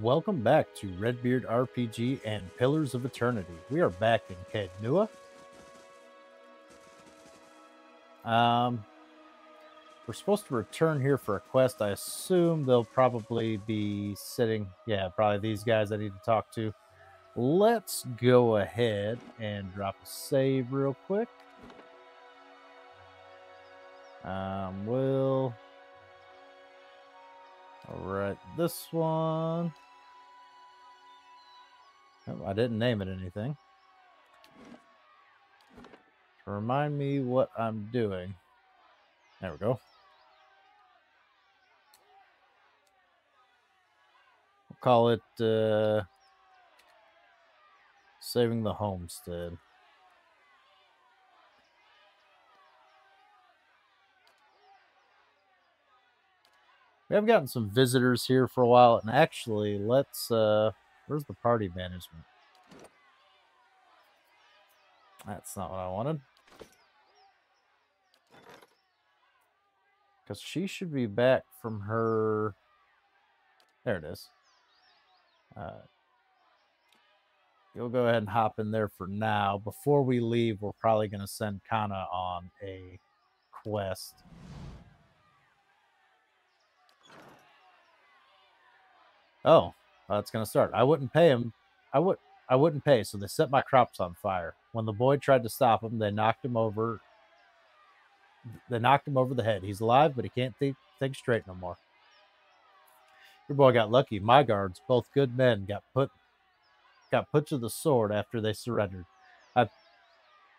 Welcome back to Redbeard RPG and Pillars of Eternity. We are back in Caed Nua. Um, we're supposed to return here for a quest. I assume they'll probably be sitting. Yeah, probably these guys I need to talk to. Let's go ahead and drop a save real quick. We'll. All right, this one. Oh, I didn't name it anything. Remind me what I'm doing. There we go. We'll call it Saving the Homestead. We have gotten some visitors here for a while, and actually, let's where's the party management? That's not what I wanted. Because she should be back from her... There it is. You'll go ahead and hop in there for now. Before we leave, we're probably going to send Kana on a quest. Oh, it's going to start. I wouldn't pay him. I wouldn't pay, so they set my crops on fire. When the boy tried to stop him, they knocked him over. They knocked him over the head. He's alive, but he can't think straight no more. Your boy got lucky. My guards, both good men, got put to the sword after they surrendered. I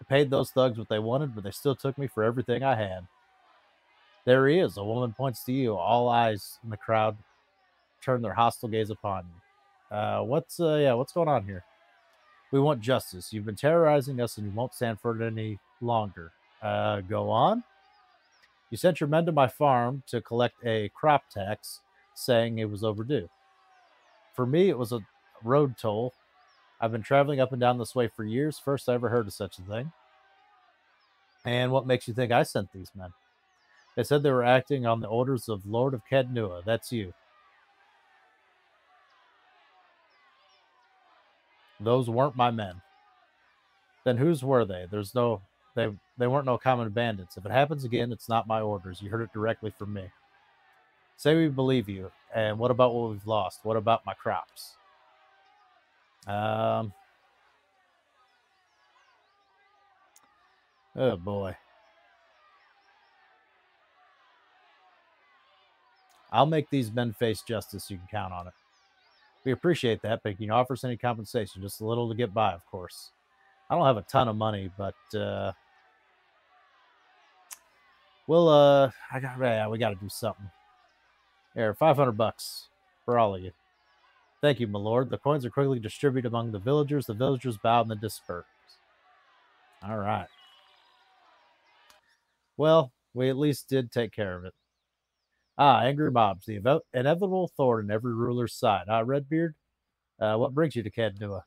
paid those thugs what they wanted, but they still took me for everything I had. There he is. A woman points to you. All eyes in the crowd turn their hostile gaze upon you. What's going on here? We want justice. You've been terrorizing us, and you won't stand for it any longer. Go on. You sent your men to my farm to collect a crop tax, saying it was overdue. For me, it was a road toll. I've been traveling up and down this way for years. First I ever heard of such a thing. And what makes you think I sent these men? They said they were acting on the orders of Lord of Caed Nua. That's you. Those weren't my men. Then whose were they? They weren't no common bandits. If it happens again, it's not my orders. You heard it directly from me. Say we believe you. And what about what we've lost? What about my crops? Oh boy. I'll make these men face justice. You can count on it. We appreciate that, but can you offer us any compensation? Just a little to get by, of course. I don't have a ton of money, but we got to do something. Here, $500 for all of you. Thank you, my lord. The coins are quickly distributed among the villagers. The villagers bow and then disperse. All right. Well, we at least did take care of it. Angry mobs, the inevitable thorn in every ruler's side. Redbeard, what brings you to Caed Nua?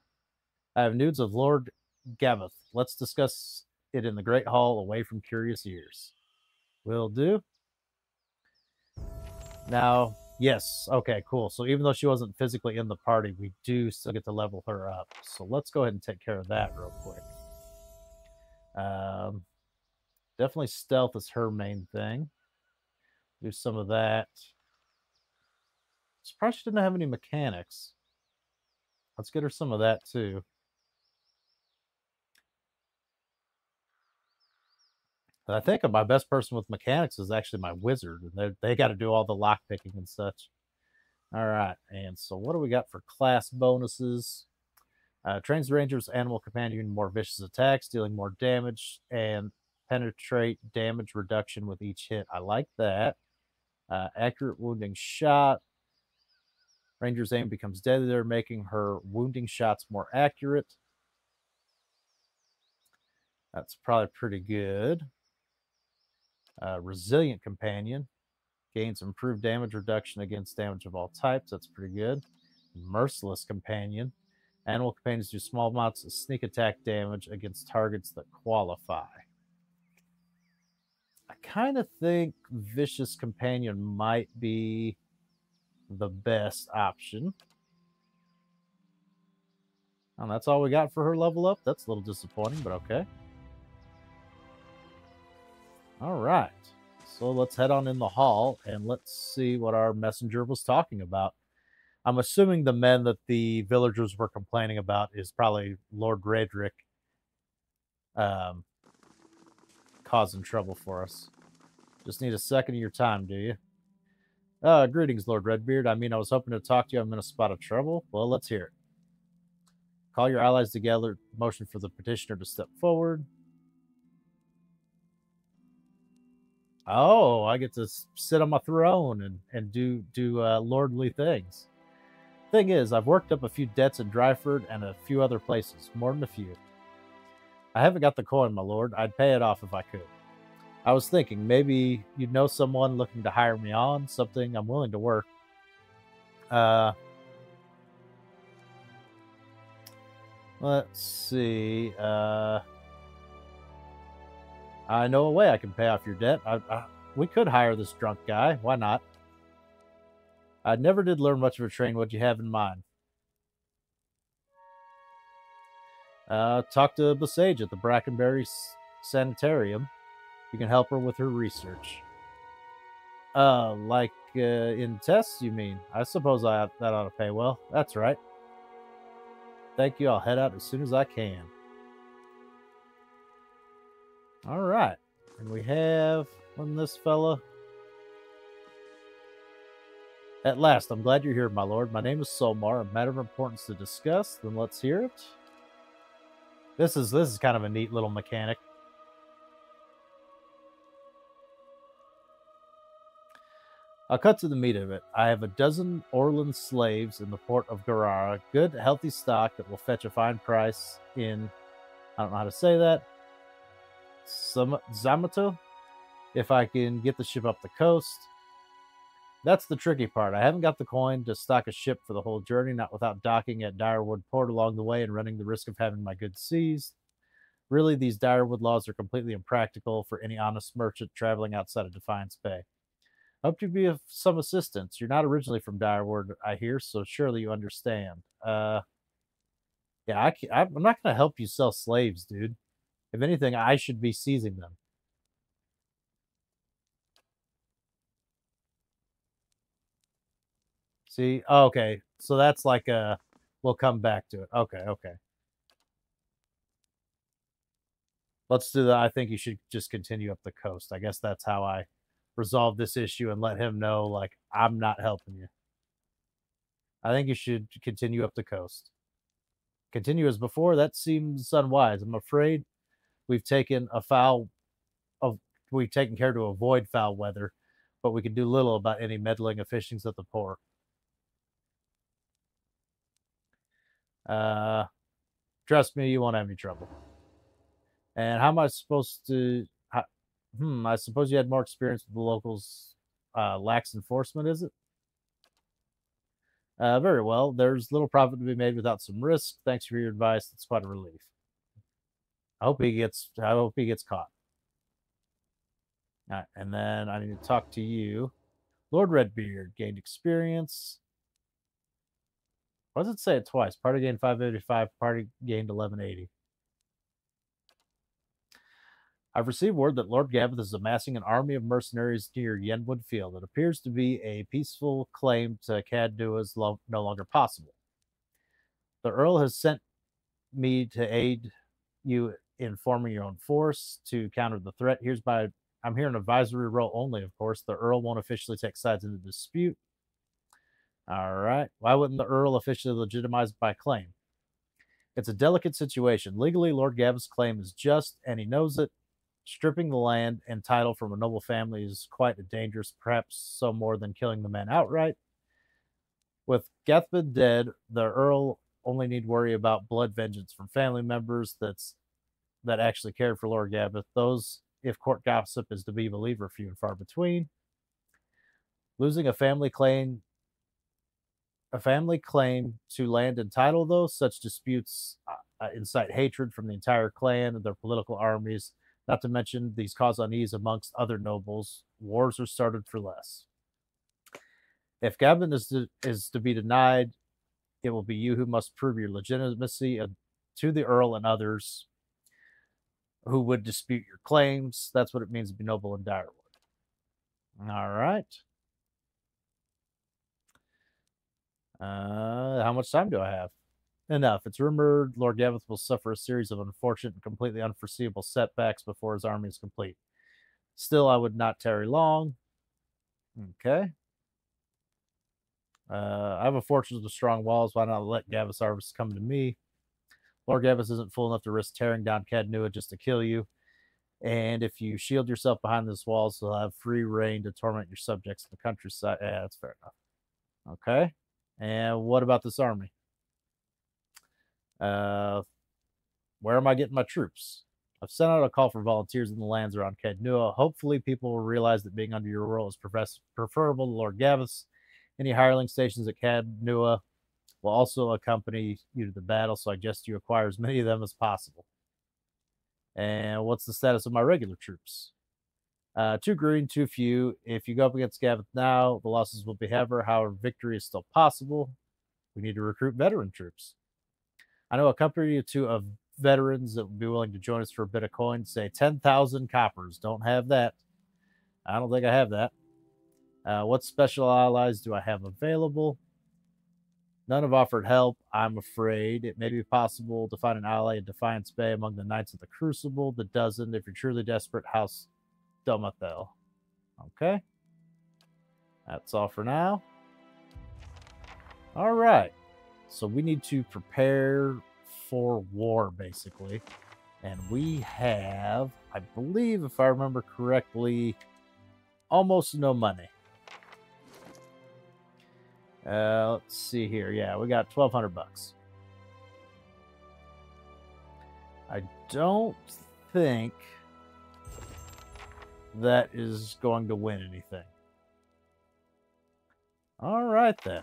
I have news of Lord Gaveth. Let's discuss it in the Great Hall, away from curious ears. Will do. Now, yes, okay, cool. So even though she wasn't physically in the party, we do still get to level her up. So let's go ahead and take care of that real quick. Definitely stealth is her main thing. Do some of that. Surprised she didn't have any mechanics. Let's get her some of that too. But I think my best person with mechanics is actually my wizard, and they got to do all the lock picking and such. All right, and so what do we got for class bonuses? Trains the ranger's animal companion more vicious attacks, dealing more damage, and penetrate damage reduction with each hit. I like that. Accurate wounding shot. Ranger's aim becomes deadlier, making her wounding shots more accurate. That's probably pretty good. Resilient companion gains improved damage reduction against damage of all types. That's pretty good. Merciless companion. Animal companions do small amounts of sneak attack damage against targets that qualify. I kind of think Vicious Companion might be the best option. And that's all we got for her level up. That's a little disappointing, but okay. All right. So let's head on in the hall and let's see what our messenger was talking about. I'm assuming the men that the villagers were complaining about is probably Lord Redrick causing trouble for us. Just need a second of your time, do you? Greetings, Lord Redbeard. I mean, I was hoping to talk to you. I'm in a spot of trouble. Well, let's hear it. Call your allies together. Motion for the petitioner to step forward. Oh, I get to sit on my throne and do lordly things. Thing is, I've worked up a few debts in Dryford and a few other places, more than a few. I haven't got the coin, my lord. I'd pay it off if I could. I was thinking maybe you'd know someone looking to hire me on, something I'm willing to work. Let's see. I know a way I can pay off your debt. We could hire this drunk guy. Why not? I never did learn much of a trade. What do you have in mind? Talk to Besage at the Brackenberry Sanitarium. You can help her with her research. Like in tests, you mean? I suppose that ought to pay well. That's right. Thank you. I'll head out as soon as I can. All right. And we have on this fella. At last, I'm glad you're here, my lord. My name is Solmar. A matter of importance to discuss. Then let's hear it. This is kind of a neat little mechanic. I'll cut to the meat of it. I have a dozen Orlan slaves in the port of Garara. Good, healthy stock that will fetch a fine price in, I don't know how to say that, Zamato, if I can get the ship up the coast. That's the tricky part. I haven't got the coin to stock a ship for the whole journey, not without docking at Direwood Port along the way and running the risk of having my goods seized. Really, these Direwood laws are completely impractical for any honest merchant traveling outside of Defiance Bay. Hope to be of some assistance. You're not originally from Direwood, I hear, so surely you understand. Yeah, I'm not going to help you sell slaves, dude. If anything, I should be seizing them. See? Oh, okay. So that's like a... We'll come back to it. Okay, okay. Let's do that. I think you should just continue up the coast. I guess that's how I resolve this issue and let him know, like, I'm not helping you. I think you should continue up the coast. Continue as before? That seems unwise. I'm afraid we've taken care to avoid foul weather, but we can do little about any meddling of fishings at the port. Trust me, you won't have any trouble. And how am I supposed to... I suppose you had more experience with the locals' lax enforcement, is it? Very well. There's little profit to be made without some risk. Thanks for your advice. It's quite a relief. I hope he gets caught. All right, and then I need to talk to you. Lord Redbeard gained experience. Why does it say it twice? Party gained 585, party gained 1180. I've received word that Lord Gavith is amassing an army of mercenaries near Yenwood Field. It appears to be a peaceful claim to Caddua is no longer possible. The Earl has sent me to aid you in forming your own force to counter the threat. I'm here in advisory role only, of course. The Earl won't officially take sides in the dispute. All right. Why wouldn't the Earl officially legitimize by claim? It's a delicate situation. Legally, Lord Gavith's claim is just, and he knows it. Stripping the land and title from a noble family is quite dangerous, perhaps so more than killing the man outright. With Gathbid dead, the Earl only need worry about blood vengeance from family members that actually cared for Lord Gavith. Those, if court gossip is to be believed, are few and far between. Losing a family claim to land and title, though, such disputes incite hatred from the entire clan and their political armies. Not to mention, these cause unease amongst other nobles. Wars are started for less. If Gavin is to be denied It will be you who must prove your legitimacy to the Earl and others who would dispute your claims. That's what it means to be noble in Direward. All right. How much time do I have? Enough. It's rumored Lord Gavith will suffer a series of unfortunate and completely unforeseeable setbacks before his army is complete. Still, I would not tarry long. Okay. I have a fortress with strong walls. Why not let Gavith's armies come to me? Lord Gavith isn't fool enough to risk tearing down Caed Nua just to kill you. And if you shield yourself behind these walls, you'll have free reign to torment your subjects in the countryside. Yeah, that's fair enough. Okay. And what about this army? Where am I getting my troops? I've sent out a call for volunteers in the lands around Caed Nua. Hopefully, people will realize that being under your rule is preferable to Lord Gavith's. Any hireling stations at Caed Nua will also accompany you to the battle, so I suggest you acquire as many of them as possible. And what's the status of my regular troops? 2 green, 2 few. If you go up against Gavith now, the losses will be heavier. However, victory is still possible. We need to recruit veteran troops. I know a company or two of veterans that would be willing to join us for a bit of coin. Say 10,000 coppers. Don't have that. I don't think I have that. What special allies do I have available? None have offered help, I'm afraid. It may be possible to find an ally in Defiance Bay among the Knights of the Crucible. The dozen, if you're truly desperate, House Domathel. Okay. That's all for now. All right. So we need to prepare for war, basically. And we have, I believe, if I remember correctly, almost no money. Let's see here. Yeah, we got 1,200 bucks. I don't think that is going to win anything. All right, then.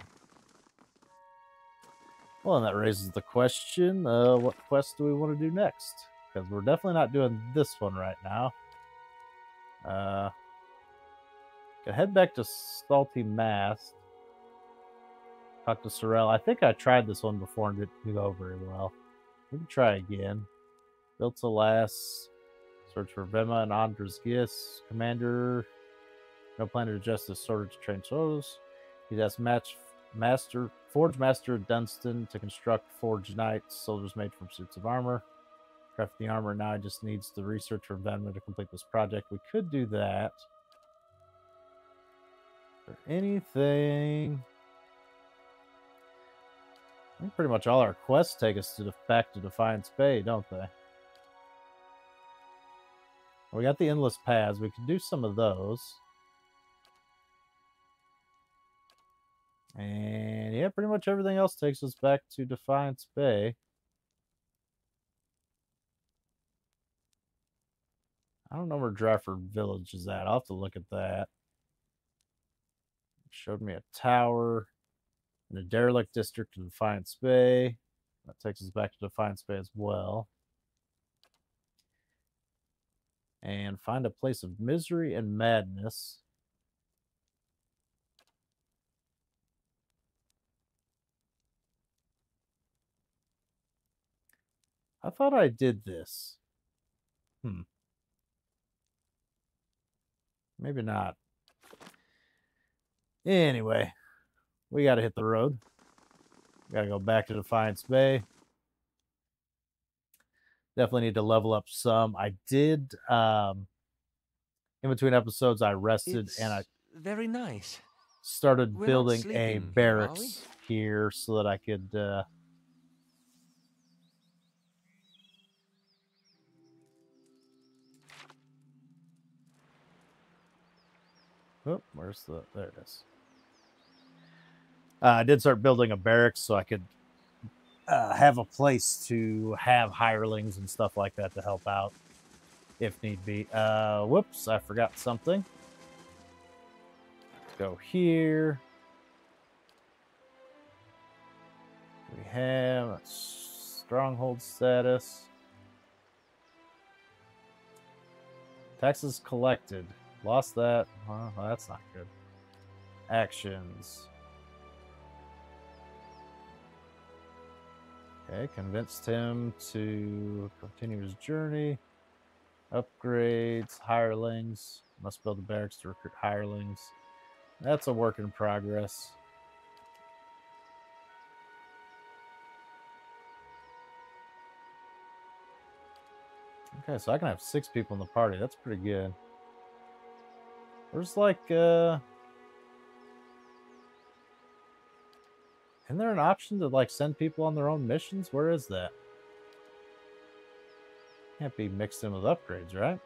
Well, and that raises the question, what quest do we want to do next? Because we're definitely not doing this one right now. Can head back to Salty Mast. Talk to Sorrel. I think I tried this one before and didn't go very well. We can try again. Built to last. Search for Vema and Andres Gis. Commander. No plan to adjust his sword to train soldiers. He has Forge Master Dunstan to construct Forge Knights, soldiers made from suits of armor. Craft the armor now. Just needs the research for Venma to complete this project. We could do that. Is there anything? I think pretty much all our quests take us to back to Defiance Bay, don't they? We got the endless paths. We can do some of those. And yeah, pretty much everything else takes us back to Defiance Bay. I don't know where Dryford Village is at. I'll have to look at that. It showed me a tower in a derelict district in Defiance Bay. That takes us back to Defiance Bay as well. And find a place of misery and madness. I thought I did this. Maybe not. Anyway, we got to hit the road. Got to go back to Defiance Bay. Definitely need to level up some. I did, in between episodes, I rested and I very nice. Started building a barracks here so that I could oh, where's the there it is. I did start building a barracks so I could have a place to have hirelings and stuff like that to help out if need be. Whoops, I forgot something. Let's go here. We have a stronghold status. Taxes collected. Lost that. Well, that's not good. Actions. Okay, convinced him to continue his journey. Upgrades, hirelings. Must build a barracks to recruit hirelings. That's a work in progress. Okay, so I can have 6 people in the party. That's pretty good. There's like, isn't there an option to like send people on their own missions? Where is that? Can't be mixed in with upgrades, right?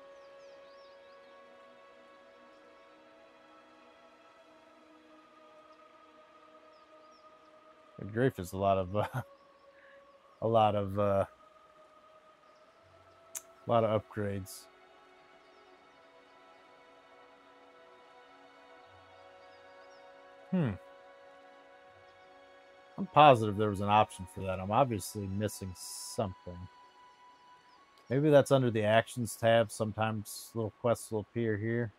Good grief, is a lot of a lot of upgrades. I'm positive there was an option for that. I'm obviously missing something. Maybe that's under the actions tab. Sometimes little quests will appear here.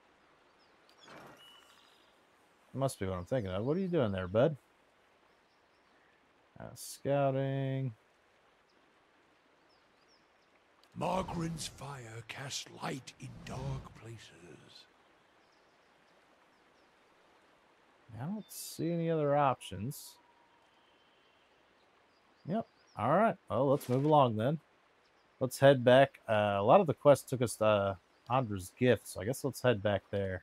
Must be what I'm thinking of. What are you doing there, bud? Scouting. Margaren's fire casts light in dark places. I don't see any other options. Yep. All right. Well, let's move along then. Let's head back. A lot of the quests took us to Andra's gift, so I guess let's head back there.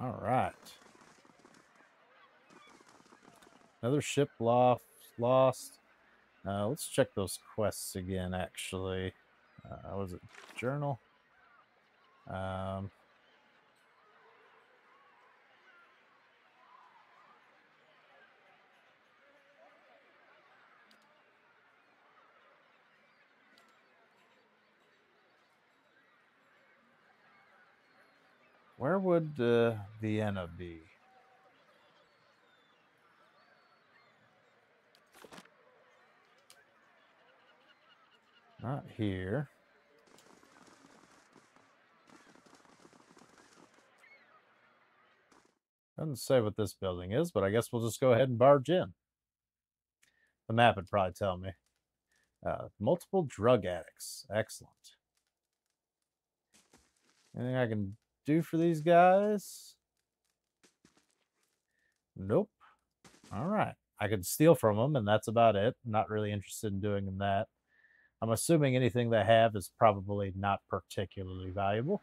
All right. Another ship lost. Let's check those quests again, actually. Was it journal? Where would Vienna be? Not here. Doesn't say what this building is, but I guess we'll just go ahead and barge in. The map would probably tell me. Multiple drug addicts. Excellent. Anything I can do for these guys? Nope. All right. I could steal from them, and that's about it. I'm not really interested in doing that. I'm assuming anything they have is probably not particularly valuable.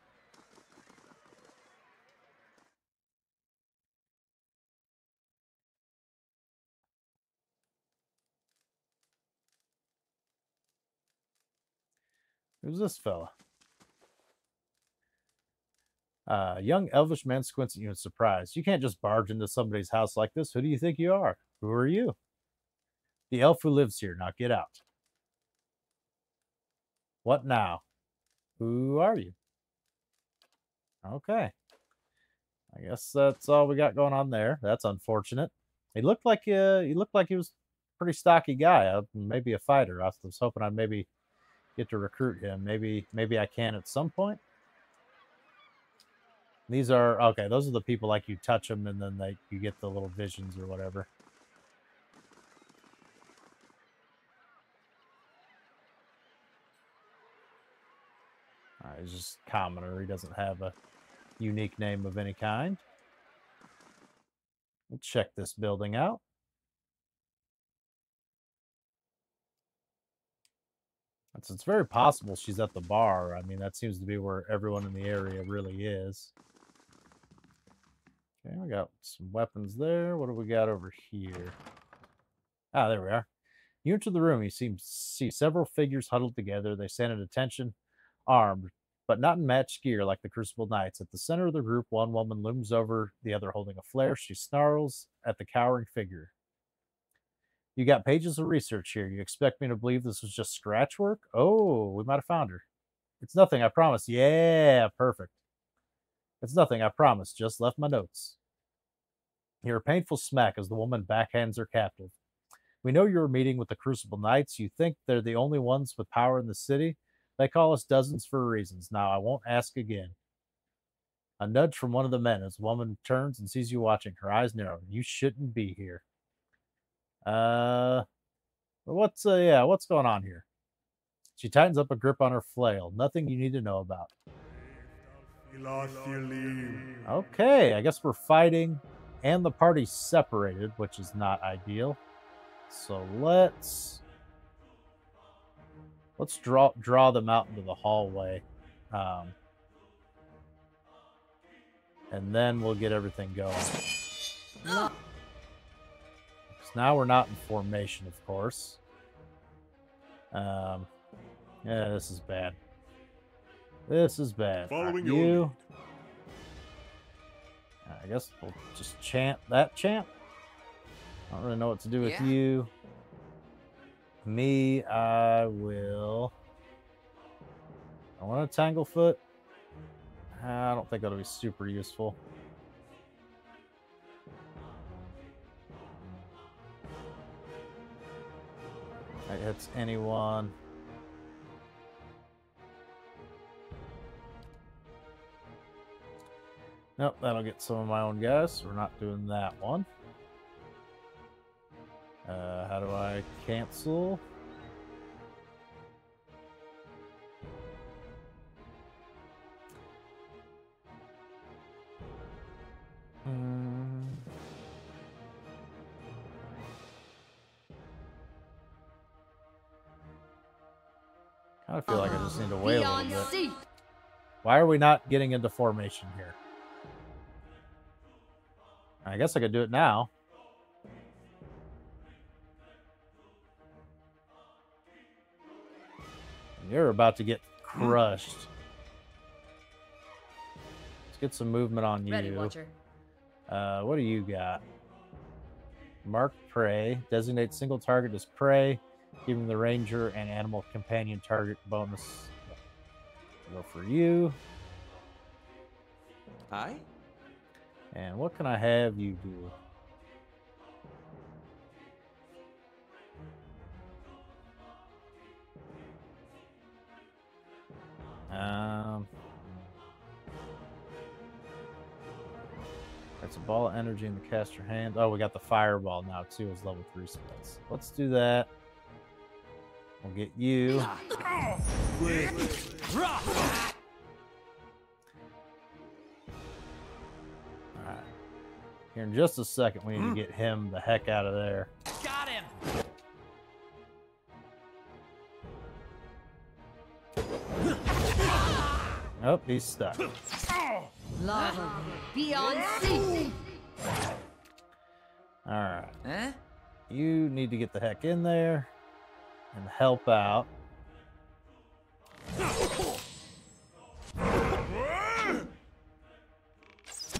Who's this fella? Young elvish man squints at you in surprise. You can't just barge into somebody's house like this. Who do you think you are? Who are you? The elf who lives here. Now get out. What now? Who are you? Okay. I guess that's all we got going on there. That's unfortunate. He looked like he was a pretty stocky guy. Maybe a fighter. I was hoping I'd maybe get to recruit him. Maybe I can at some point. These are okay. Those are the people like you touch them and then you get the little visions or whatever. He's just commoner. He doesn't have a unique name of any kind. We'll check this building out. It's very possible she's at the bar. I mean, that seems to be where everyone in the area really is. Okay, we got some weapons there. What do we got over here? Ah, there we are. You enter the room. You see several figures huddled together. They stand at attention, armed, but not in matched gear like the Crucible Knights. At the center of the group, one woman looms over, the other holding a flare. She snarls at the cowering figure. You got pages of research here. You expect me to believe this was just scratch work? Oh, we might have found her. It's nothing, I promise. Yeah, perfect. It's nothing, I promise. Just left my notes. You're a painful smack as the woman backhands her captive. We know you're meeting with the Crucible Knights. You think they're the only ones with power in the city? They call us dozens for reasons. Now, I won't ask again. A nudge from one of the men as the woman turns and sees you watching. Her eyes narrow. You shouldn't be here. What's going on here? She tightens up a grip on her flail. Nothing you need to know about. Okay, I guess we're fighting, and the party's separated, which is not ideal. So let's draw them out into the hallway, and then we'll get everything going. Because now we're not in formation, of course. Yeah, this is bad. This is bad. Following you. I guess we'll just chant that chant. I don't really know what to do with you. Me, I want a Tanglefoot. I don't think that'll be super useful. That hits anyone. Nope, that'll get some of my own guys. So we're not doing that one. How do I cancel? I feel like I just need to wait a little bit. Why are we not getting into formation here? I guess I could do it now. You're about to get crushed. Let's get some movement on you. Ready, Watcher. What do you got? Mark prey. Designate single target as prey, giving the ranger and animal companion target bonus. Go for you. Aye. And what can I have you do? That's a ball of energy in the caster hand. Oh, we got the fireball now too as level 3 spells. Let's do that. We'll get you. Alright. Here in just a second, we need to get him the heck out of there. Got him! Oh, he's stuck. Lava beyond sea. Alright. Huh? You need to get the heck in there and help out.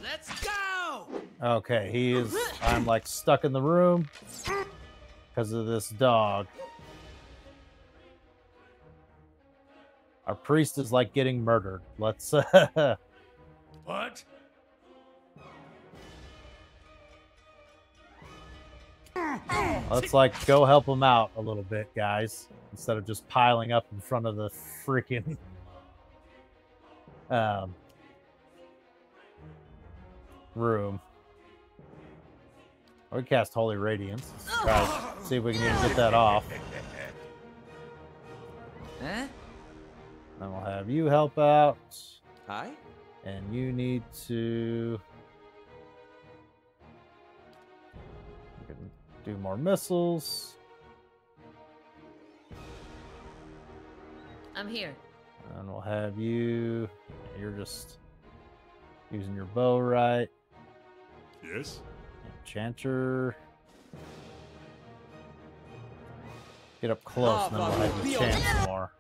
Let's go! Okay, he is. I'm like stuck in the room because of this dog. Our priest is like getting murdered. Let's. What? Let's like go help him out a little bit, guys, instead of just piling up in front of the freaking room. We cast Holy Radiance. Let's try to see if we can even get that off. Huh? Then we'll have you help out. Aye. And you need to do more missiles. I'm here. And we'll have you. You're just using your bow right. Yes. Enchanter. Get up close, and then we'll have you chant some more.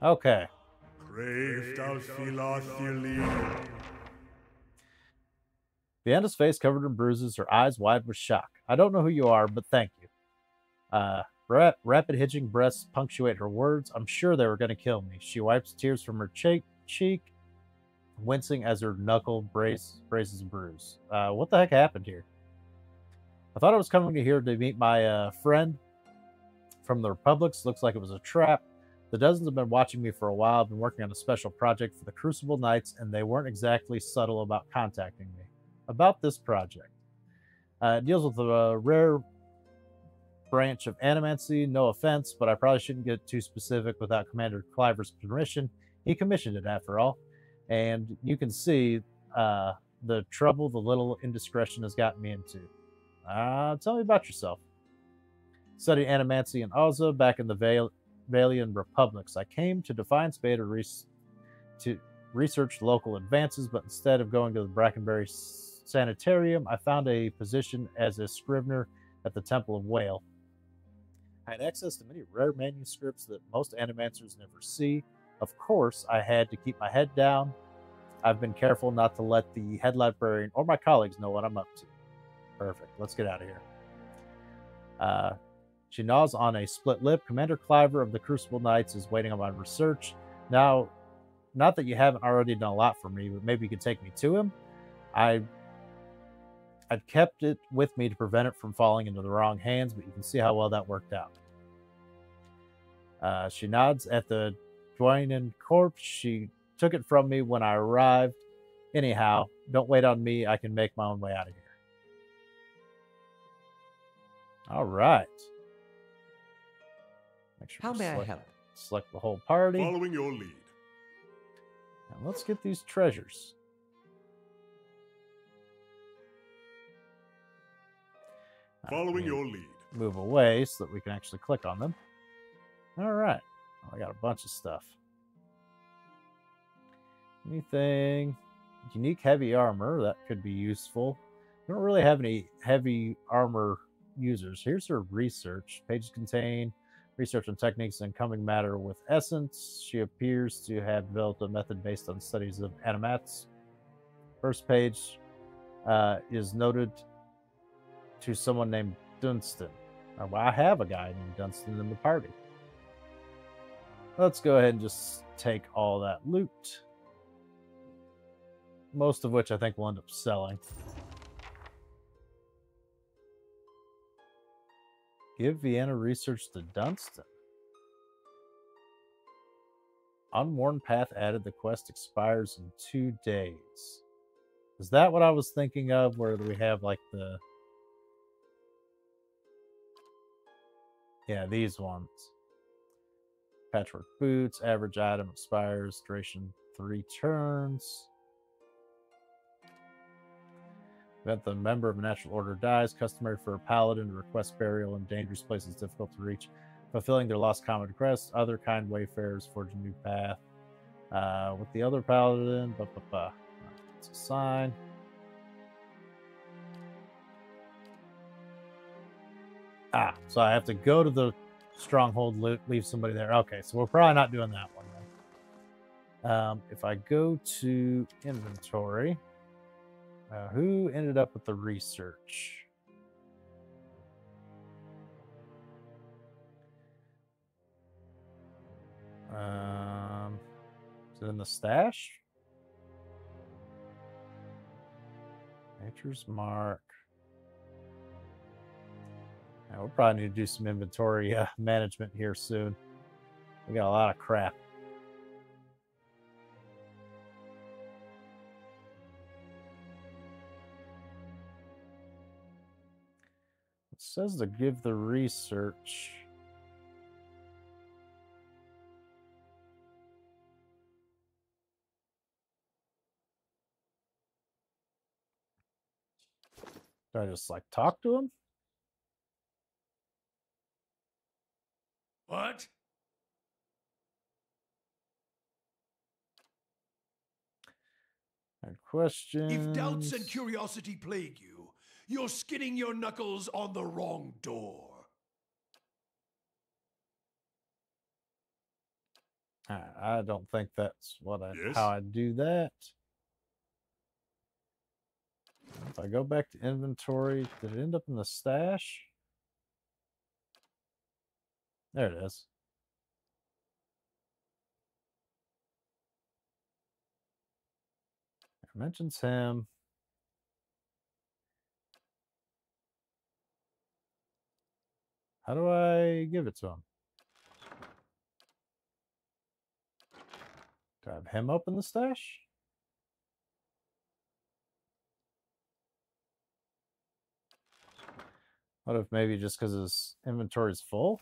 Okay. Vianda's face covered in bruises, her eyes wide with shock. I don't know who you are, but thank you. Rapid hitching breaths punctuate her words. I'm sure they were going to kill me. She wipes tears from her cheek, wincing as her knuckle braces a bruise. What the heck happened here? I thought I was coming here to meet my friend, from the Republics. Looks like it was a trap. The dozens have been watching me for a while. I've been working on a special project for the Crucible Knights, and they weren't exactly subtle about contacting me. About this project. It deals with a rare branch of animancy. No offense, but I probably shouldn't get too specific without Commander Cliver's permission. He commissioned it, after all. And you can see the trouble the little indiscretion has gotten me into. Tell me about yourself. Studied animancy in Oza back in the Valian Republics. I came to Defiance Bay to research local advances, but instead of going to the Brackenbury Sanitarium, I found a position as a scrivener at the Temple of Whale. I had access to many rare manuscripts that most animancers never see. Of course, I had to keep my head down. I've been careful not to let the head librarian or my colleagues know what I'm up to. Perfect. Let's get out of here. She gnaws on a split lip. Commander Cliver of the Crucible Knights is waiting on my research. Now, not that you haven't already done a lot for me, but maybe you could take me to him. I've kept it with me to prevent it from falling into the wrong hands, but you can see how well that worked out. She nods at the Dwayne corpse. She took it from me when I arrived. Anyhow, don't wait on me. I can make my own way out of here. All right. Make sure How may I help? Select the whole party. Following your lead. And let's get these treasures. Following your lead. Move away so that we can actually click on them. All right. I got a bunch of stuff. Anything? Unique heavy armor. That could be useful. We don't really have any heavy armor users. Here's her research. Pages contain research on techniques and coming matter with essence. She appears to have developed a method based on studies of animats. First page is noted to someone named Dunstan. Well, I have a guy named Dunstan in the party. Let's go ahead and just take all that loot. Most of which I think we'll end up selling. Give Vienna research to Dunstan. Unworn path added. The quest expires in 2 days. Is that what I was thinking of? Where we have like the... Yeah, these ones. Patchwork boots. Average item expires. Duration 3 turns. Event the member of a natural order dies. Customary for a paladin to request burial in dangerous places difficult to reach. Fulfilling their lost common quest. Other kind wayfarers forge a new path. With the other paladin. It's a sign. So I have to go to the stronghold, leave somebody there. Okay, so we're probably not doing that one then. If I go to inventory... who ended up with the research? Is it in the stash? Nature's Mark. We'll probably need to do some inventory management here soon. We got a lot of crap. It says to give the research. Do I just like talk to him? What? And questions. If doubts and curiosity plague you, you're skinning your knuckles on the wrong door. I don't think that's what Yes? how I do that. If I go back to inventory, did it end up in the stash? There it is. It mentions him. How do I give it to him? Do I have him open the stash? What if maybe just because his inventory is full?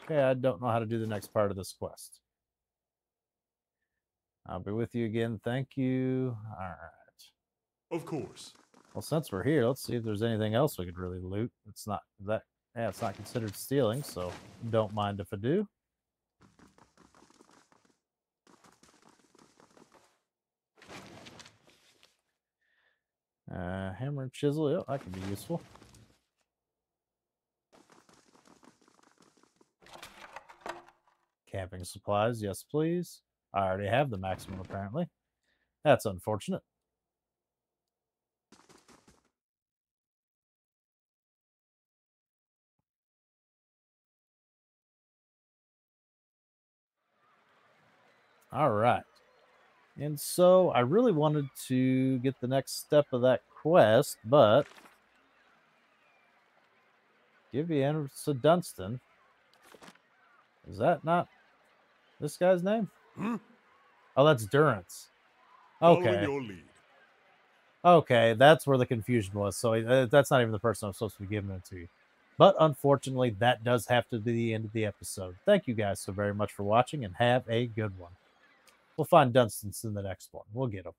Okay, I don't know how to do the next part of this quest. I'll be with you again. Thank you. All right. Of course. Well, since we're here, let's see if there's anything else we could really loot. It's not that, yeah, it's not considered stealing, so don't mind if I do. Hammer and chisel, yeah, that could be useful. Camping supplies, yes, please. I already have the maximum, apparently. That's unfortunate. All right. And so I really wanted to get the next step of that quest, but give the answer to Dunstan. Is that not this guy's name? Hmm? Oh, that's Durance. Following Okay. your lead. Okay, that's where the confusion was. So that's not even the person I'm supposed to be giving it to. But unfortunately, that does have to be the end of the episode. Thank you guys so very much for watching, and have a good one. We'll find Dunstan in the next one. We'll get him.